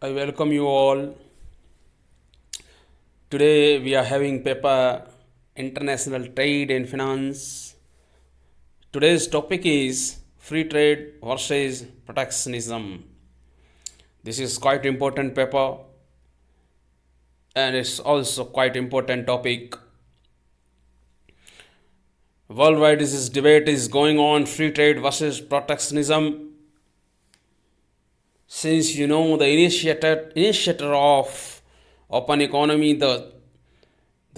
I welcome you all. Today we are having paper International Trade and Finance. Today's topic is free trade versus protectionism. This is quite important paper and it's also quite important topic. Worldwide this debate is going on, free trade versus protectionism. Since you know the initiator of open economy, the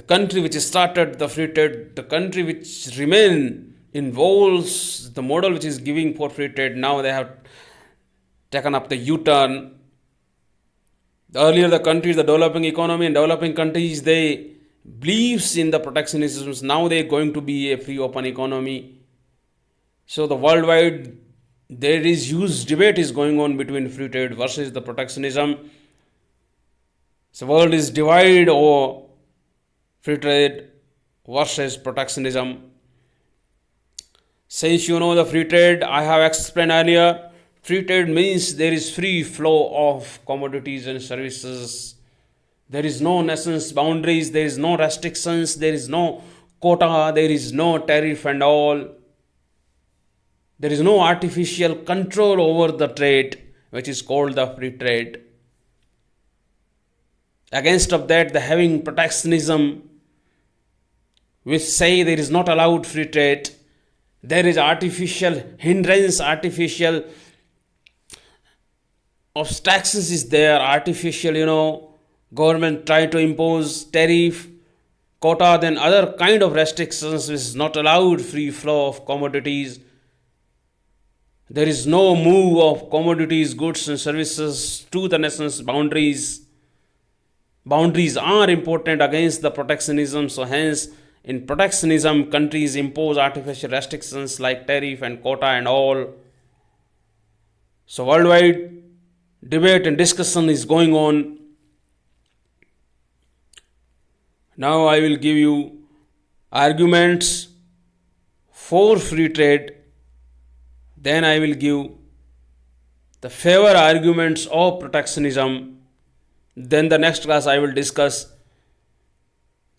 country which started the free trade, the country which remain involves the model which is giving for free trade, now they have taken up the U-turn. Earlier the countries, the developing economy and developing countries, they believes in the protectionism. Now they are going to be a free open economy. So the worldwide there is huge debate is going on between free trade versus the protectionism. The world is divided over free trade versus protectionism. Since you know the free trade, I have explained earlier, free trade means there is free flow of commodities and services. There is no nation's boundaries, there is no restrictions, there is no quota, there is no tariff and all. There is no artificial control over the trade, which is called the free trade. Against of that, the having protectionism, which say there is not allowed free trade. There is artificial hindrance, artificial obstructions is there, artificial, government try to impose tariff, quota, then other kind of restrictions which is not allowed free flow of commodities. There is no move of commodities, goods and services to the nation's boundaries. Boundaries are important against the protectionism. So hence, in protectionism, countries impose artificial restrictions like tariff and quota and all. So worldwide debate and discussion is going on. Now I will give you arguments for free trade. Then I will give the favor arguments of protectionism. Then the next class I will discuss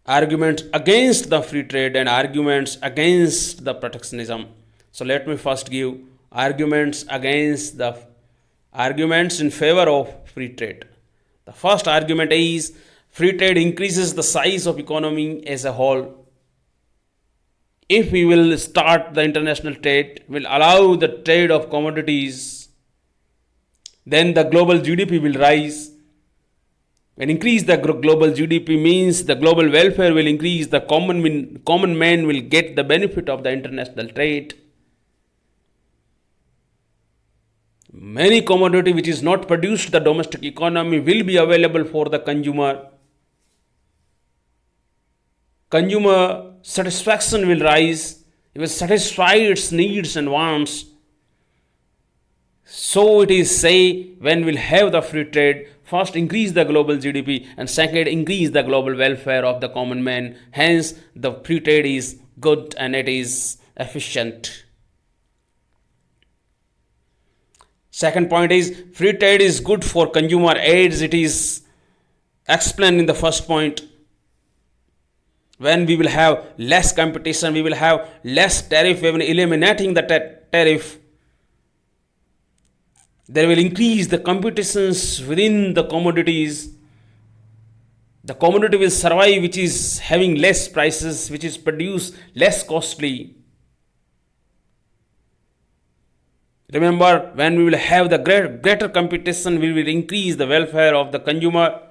arguments against the free trade and arguments against the protectionism. So let me first give arguments in favor of free trade. The first argument is free trade increases the size of economy as a whole. If we will start the international trade, will allow the trade of commodities, then the global GDP will rise. When increase the global GDP means the global welfare will increase, the common man will get the benefit of the international trade. Many commodity which is not produced the domestic economy will be available for the consumer. Consumer satisfaction will rise, it will satisfy its needs and wants. So it is say, when we'll have the free trade, first increase the global GDP and second increase the global welfare of the common man. Hence the free trade is good and it is efficient. Second point is free trade is good for consumer aids. It is explained in the first point. When we will have less competition, we will have less tariff. When eliminating the tariff, there will increase the competitions within the commodities. The commodity will survive which is having less prices, which is produced less costly. Remember, when we will have the greater competition, we will increase the welfare of the consumer.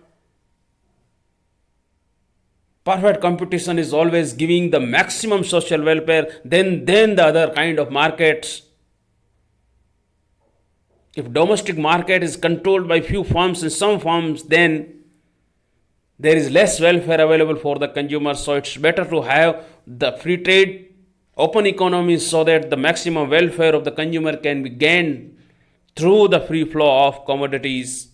Perfect competition is always giving the maximum social welfare than the other kind of markets. If domestic market is controlled by few firms and some firms, then there is less welfare available for the consumer. So it's better to have the free trade, open economy, so that the maximum welfare of the consumer can be gained through the free flow of commodities.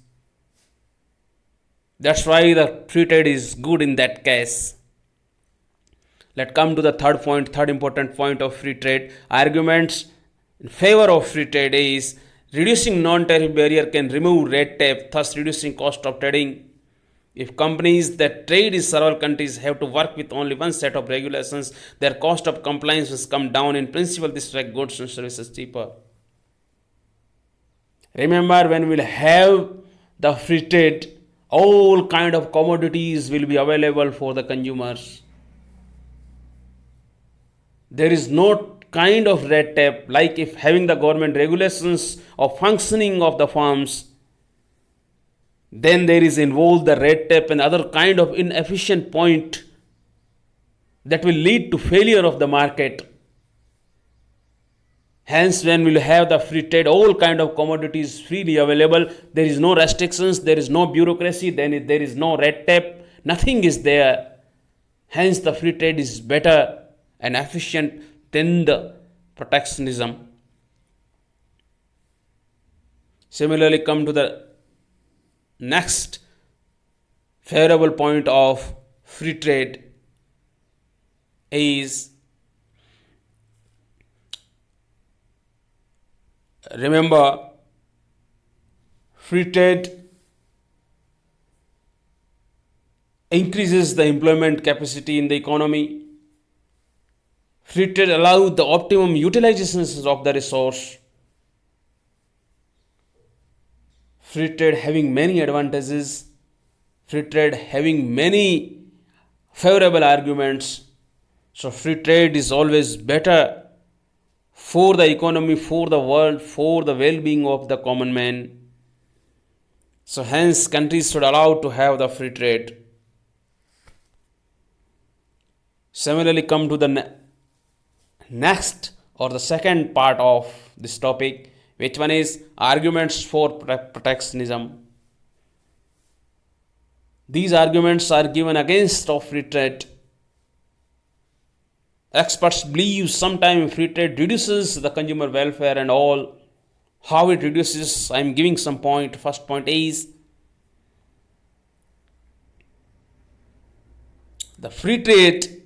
That's why the free trade is good in that case. Let's come to the third important point of free trade. Arguments in favor of free trade is Reducing non-tariff barrier can remove red tape, thus reducing cost of trading. If companies that trade in several countries have to work with only one set of regulations, their cost of compliance will come down. In principle, this makes goods and services cheaper. Remember, when we'll have the free trade, all kind of commodities will be available for the consumers. There is no kind of red tape like if having the government regulations of functioning of the firms, then there is involved the red tape and other kind of inefficient point that will lead to failure of the market. Hence, when we'll have the free trade, all kind of commodities freely available, there is no restrictions, there is no bureaucracy, then there is no red tape, nothing is there. Hence, the free trade is better and efficient than the protectionism. Similarly, come to the next favorable point of free trade is, remember, free trade increases the employment capacity in the economy. Free trade allows the optimum utilization of the resource. Free trade having many advantages, free trade having many favorable arguments. So free trade is always better for the economy, for the world, for the well-being of the common man. So hence countries should allow to have the free trade. Similarly, come to the next or the second part of this topic, which one is arguments for protectionism. These arguments are given against of free trade. Experts believe sometimes free trade reduces the consumer welfare and all. How it reduces, I am giving some point. First point is, the free trade,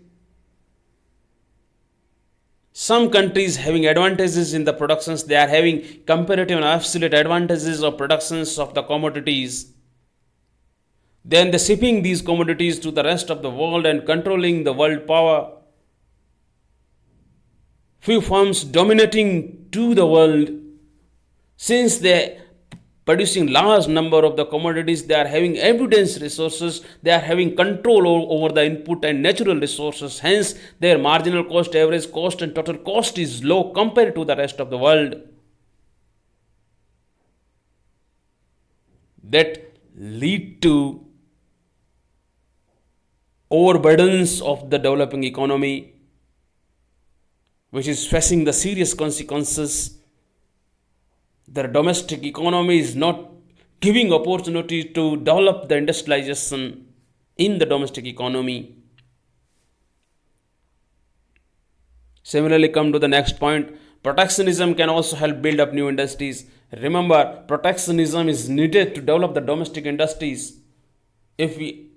some countries having advantages in the productions, they are having comparative and absolute advantages of productions of the commodities. Then the shipping these commodities to the rest of the world and controlling the world power. Few firms dominating to the world, since they producing large number of the commodities, they are having abundant resources, they are having control over the input and natural resources. Hence, their marginal cost, average cost and total cost is low compared to the rest of the world. That lead to overburdens of the developing economy, which is facing the serious consequences. The domestic economy is not giving opportunity to develop the industrialization in the domestic economy. Similarly, come to the next point. Protectionism can also help build up new industries. Remember, protectionism is needed to develop the domestic industries. If we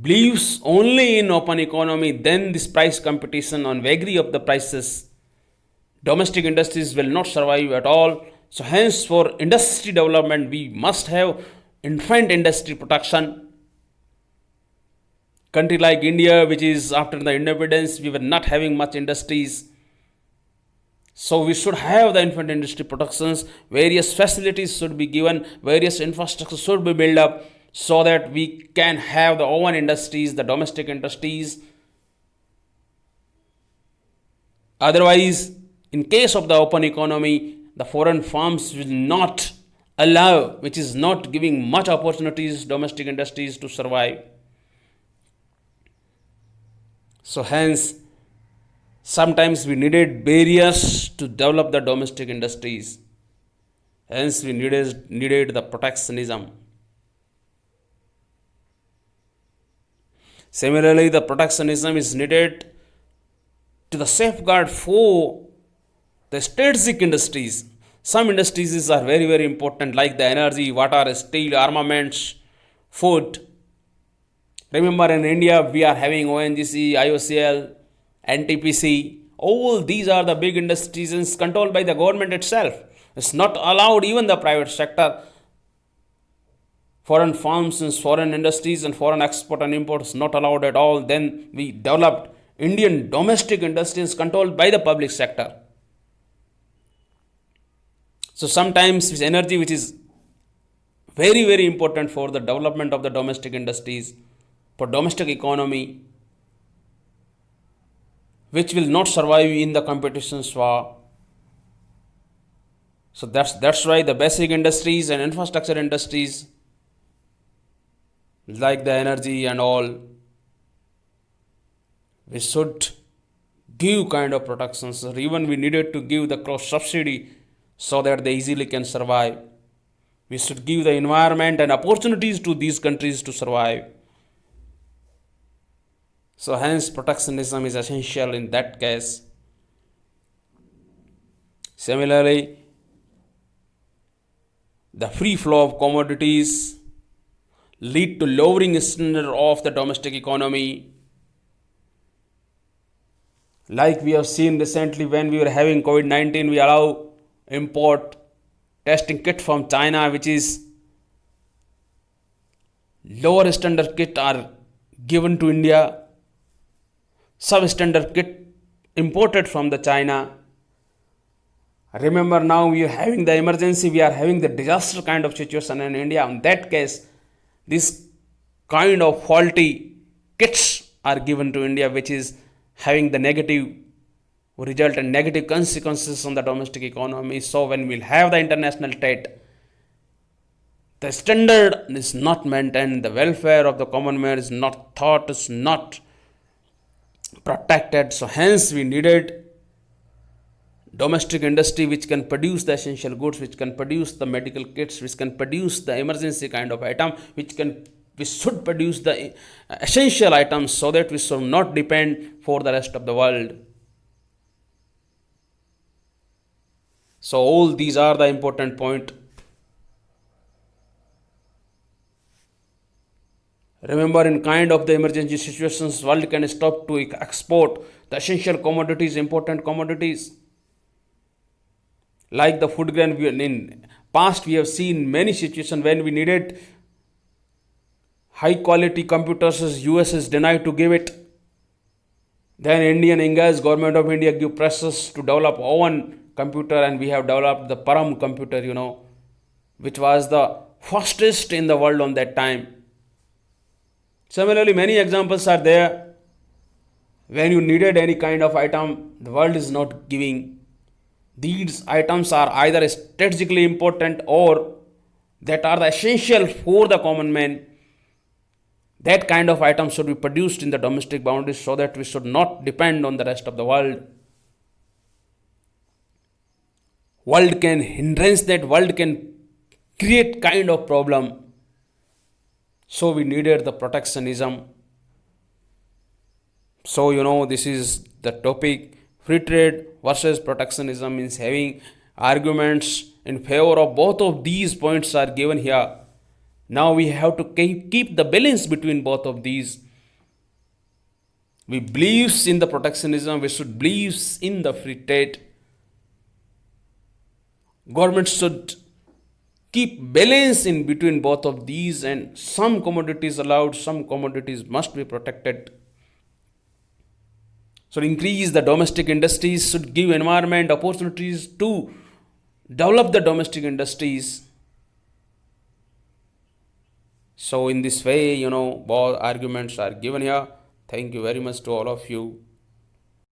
believes only in open economy, then this price competition on vagary of the prices, domestic industries will not survive at all. So hence, for industry development, we must have infant industry protection. Country like India, which is after the independence, we were not having much industries. So we should have the infant industry protections. Various facilities should be given, various infrastructure should be built up, so that we can have the own industries, the domestic industries. Otherwise, in case of the open economy, the foreign firms will not allow, which is not giving much opportunities domestic industries to survive. So hence, sometimes we needed barriers to develop the domestic industries. Hence, we needed the protectionism. Similarly, the protectionism is needed to the safeguard for the strategic industries. Some industries are very, very important, like the energy, water, steel, armaments, food. Remember, in India, we are having ONGC, IOCL, NTPC. All these are the big industries controlled by the government itself. It's not allowed even the private sector. Foreign firms and foreign industries and foreign export and imports not allowed at all. Then we developed Indian domestic industries controlled by the public sector. So sometimes this energy which is very, very important for the development of the domestic industries, for domestic economy, which will not survive in the competitions war. So that's why the basic industries and infrastructure industries like the energy and all, we should give kind of protections, or even we needed to give the cross subsidy so that they easily can survive. We should give the environment and opportunities to these countries to survive. So hence protectionism is essential in that case. Similarly, the free flow of commodities lead to lowering standard of the domestic economy. Like we have seen recently when we were having COVID-19, we allow import testing kit from China, which is lower standard kit are given to India, substandard kit imported from the China. Remember, now we are having the emergency, we are having the disaster kind of situation in India. In that case, this kind of faulty kits are given to India, which is having the negative result and negative consequences on the domestic economy. So when we'll have the international trade, the standard is not maintained, the welfare of the common man is not thought, is not protected. So hence we needed domestic industry which can produce the essential goods, which can produce the medical kits, which can produce the emergency kind of item, we should produce the essential items so that we should not depend for the rest of the world. So all these are the important point. Remember, in kind of the emergency situations, world can stop to export the essential commodities, important commodities. Like the food grain, in past we have seen many situations when we needed high quality computers, as US is denied to give it. Then Indian engaged government of India give presses to develop own computer, and we have developed the Param computer, which was the fastest in the world on that time. Similarly, many examples are there. When you needed any kind of item, the world is not giving. These items are either strategically important or that are the essential for the common man. That kind of item should be produced in the domestic boundaries so that we should not depend on the rest of the world. World can hindrance that, world can create kind of problem. So we needed the protectionism. So this is the topic. Free trade versus protectionism means having arguments in favor of both of these points are given here. Now we have to keep the balance between both of these. We believe in the protectionism, we should believe in the free trade. Government should keep balance in between both of these, and some commodities allowed, some commodities must be protected. So increase the domestic industries, should give environment opportunities to develop the domestic industries. So in this way, both arguments are given here. Thank you very much to all of you.